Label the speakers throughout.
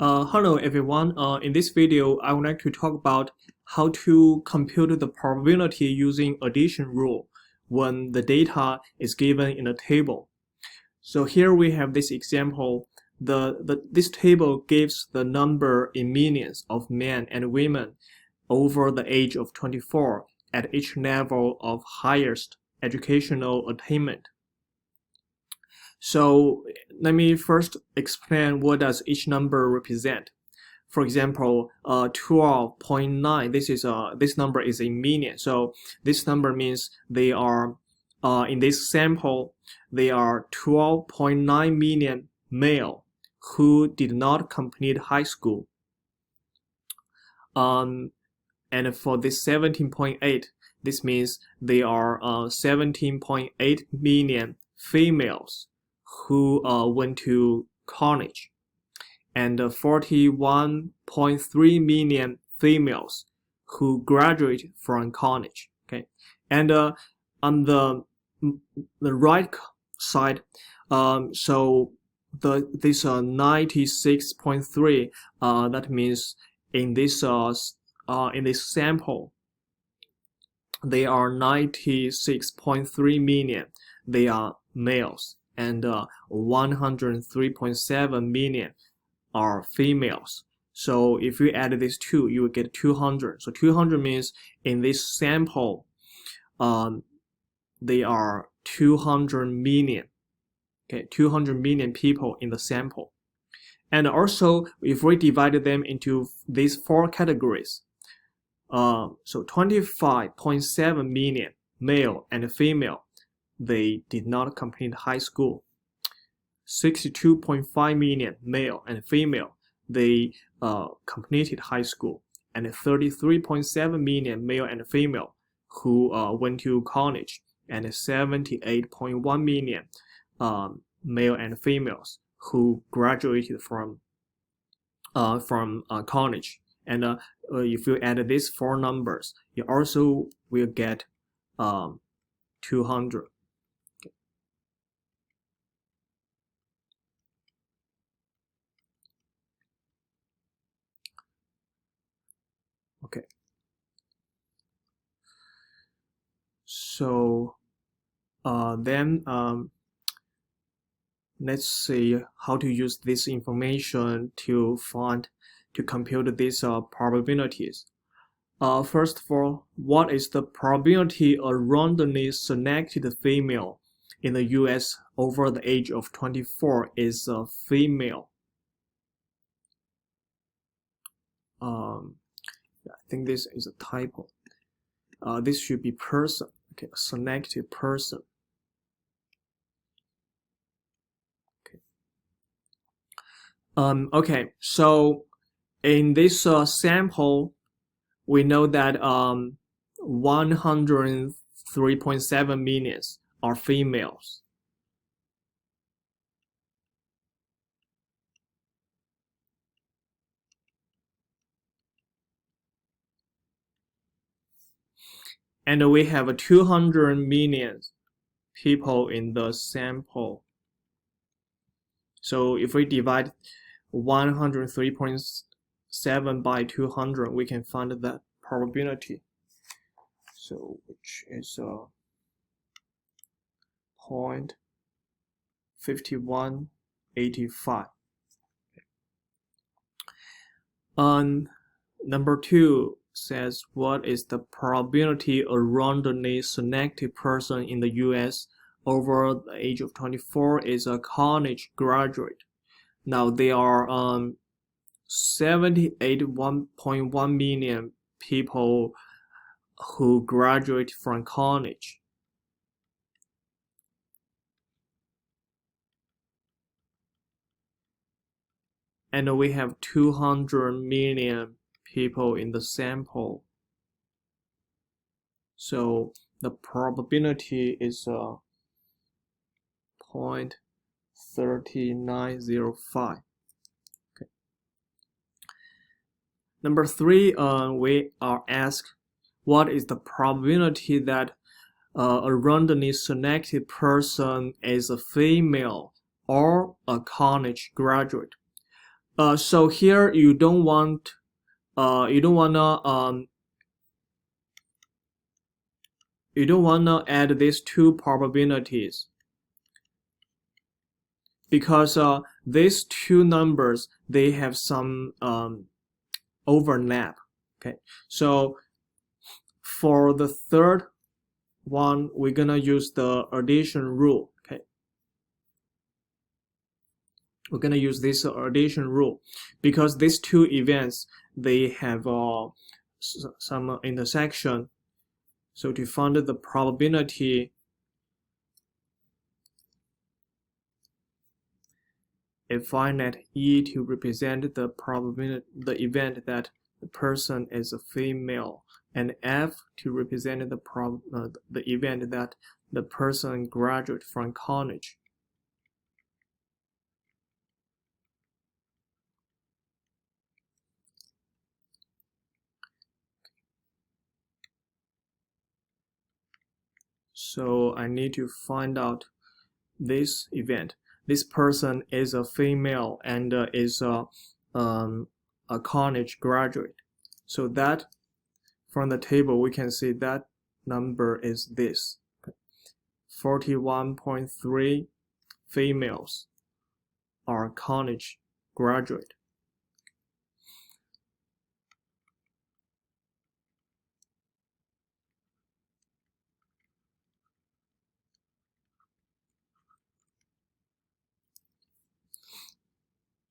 Speaker 1: Hello everyone. In this video, I would like to talk about how to compute the probability using addition rule when the data is given in a table. So here we have this example. This table gives the number in millions of men and women over the age of 24 at each level of highest educational attainment. So let me first explain what does each number represent. For example, 12.9. This number is in million. So this number means they are in this sample they are 12.9 million male who did not complete high school. And for this 17.8, this means they are 17.8 million females who went to college, and 41.3 million females who graduate from college. Okay, and on the right side, so this 96.3, that means in this sample they are 96.3 million. They are males, and 103.7 million are females. So if you add these two, you will get 200. So 200 means in this sample, they are 200 million. Okay, 200 million people in the sample. And also, if we divided them into these four categories, so 25.7 million male and female, they did not complete high school. 62.5 million male and female, they completed high school, and 33.7 million male and female who went to college, and 78.1 million male and females who graduated from college. And if you add these four numbers, you also will get 200. Okay. So then let's see how to use this information to compute these probabilities. First of all, what is the probability a randomly selected female in the US over the age of 24 is a female? I think this is a typo. This should be person. Okay, a selected person. Okay, so in this sample, we know that 103.7 million are females. And we have 200 million people in the sample. So if we divide 103.7 by 200, we can find that probability. So which is 0.5185. Number 2 says, what is the probability a randomly selected person in the US over the age of 24 is a college graduate? Now there are 78.1 million people who graduate from college. And we have 200 million people in the sample. So the probability is 0.3905. Okay. Number 3, we are asked, what is the probability that a randomly selected person is a female or a college graduate? So here you don't want you don't wanna add these two probabilities, because these two numbers, they have some overlap. Okay, so for the third one, we're gonna use the addition rule. Okay, we're gonna use this addition rule because these two events, they have some intersection. So to find the probability, if I net E to represent the probability, the event that the person is a female, and F to represent the event that the person graduated from college. So I need to find out this event. This person is a female and is a college graduate. So that from the table we can see that number is this: 41.3 females are college graduate.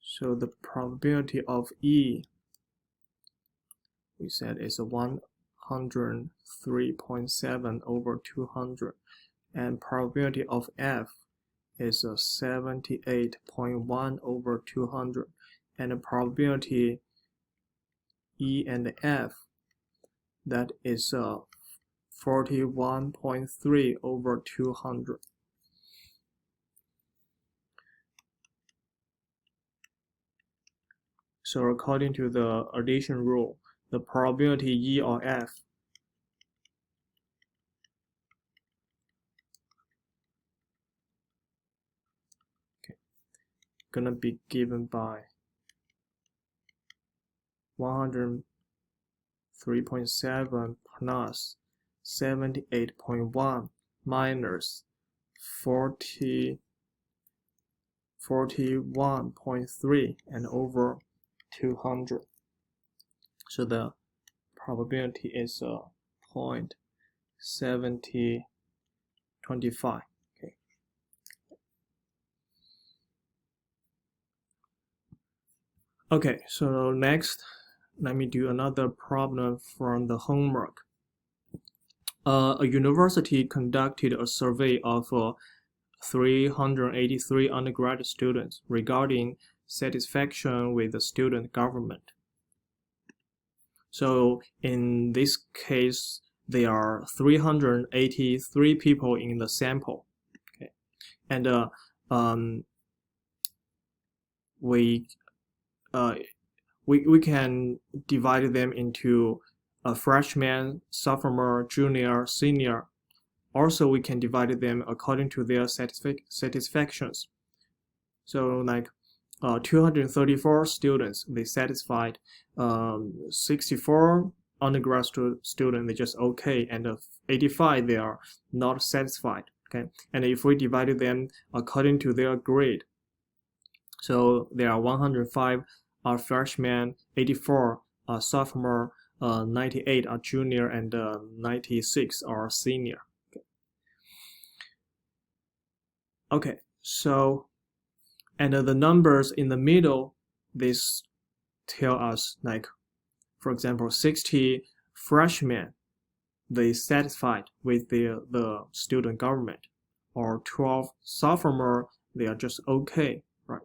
Speaker 1: So the probability of E, we said, is 103.7 over 200, and probability of F is 78.1 over 200, and the probability E and F, that is 41.3 over 200. So according to the addition rule, the probability E or F gonna be given by 103.7 plus 78.1 minus 41.3 and over 200. So the probability is 0.7025. Okay. Okay, so next, let me do another problem from the homework. A university conducted a survey of 383 undergraduate students regarding satisfaction with the student government. So in this case, there are 383 people in the sample. Okay, and we can divide them into a freshman, sophomore, junior, senior. Also, we can divide them according to their satisfactions. So like 234 students, they satisfied. 64 undergrad students, they just okay, and 85 they are not satisfied. Okay, and if we divided them according to their grade, so there are 105 are freshmen, 84 are sophomore, 98 are junior, and 96 are senior. Okay, so, and the numbers in the middle, this tell us, like, for example, 60 freshmen, they satisfied with the student government, or 12 sophomore, they are just okay, right?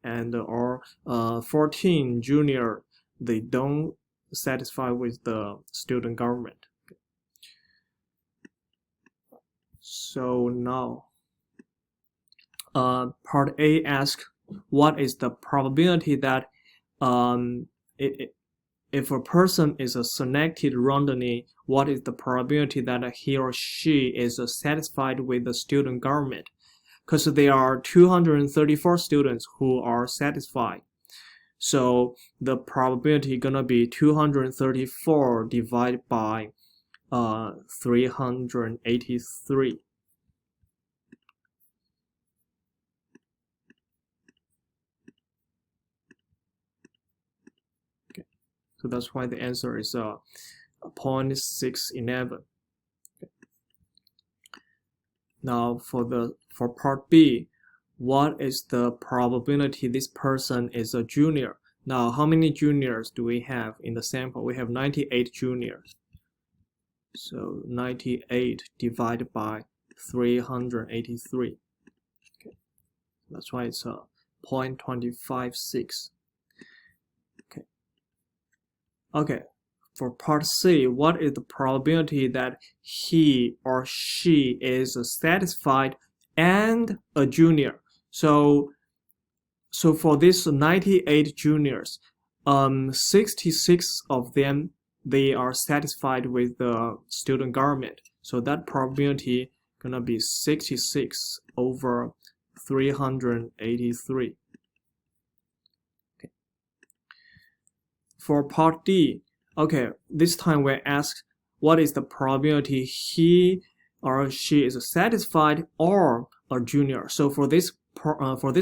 Speaker 1: And or 14 junior, they don't satisfy with the student government. So now, part A asks, what is the probability that if a person is selected randomly, what is the probability that he or she is satisfied with the student government? Because there are 234 students who are satisfied. So the probability gonna be 234 divided by 383. Okay, so that's why the answer is 0.611. Okay. Now for part B, what is the probability this person is a junior? Now, how many juniors do we have in the sample? We have 98 juniors. So 98 divided by 383. Okay, that's why it's 0.256. Okay. Okay. For part C, what is the probability that he or she is satisfied and a junior? So for this 98 juniors, 66 of them, they are satisfied with the student government. So that probability gonna be 66 over 383. Okay. For part D, okay, this time we're asked what is the probability he or she is satisfied or a junior. So for this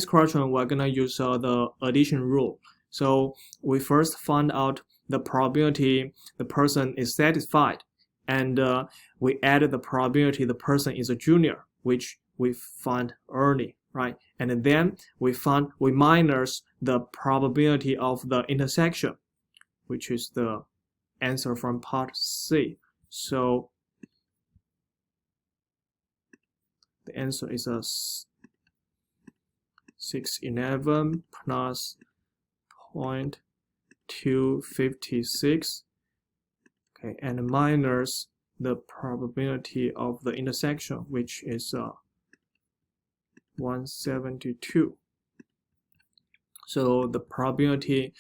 Speaker 1: question, we're gonna use the addition rule. So we first find out the probability the person is satisfied, and we added the probability the person is a junior, which we find early, right? And then we minus the probability of the intersection, which is the answer from part C. So the answer is 611 plus 0.256, okay, and minus the probability of the intersection, which is 172. So the probability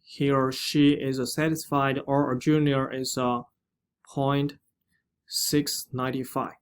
Speaker 1: he or she is satisfied or a junior is 0.695.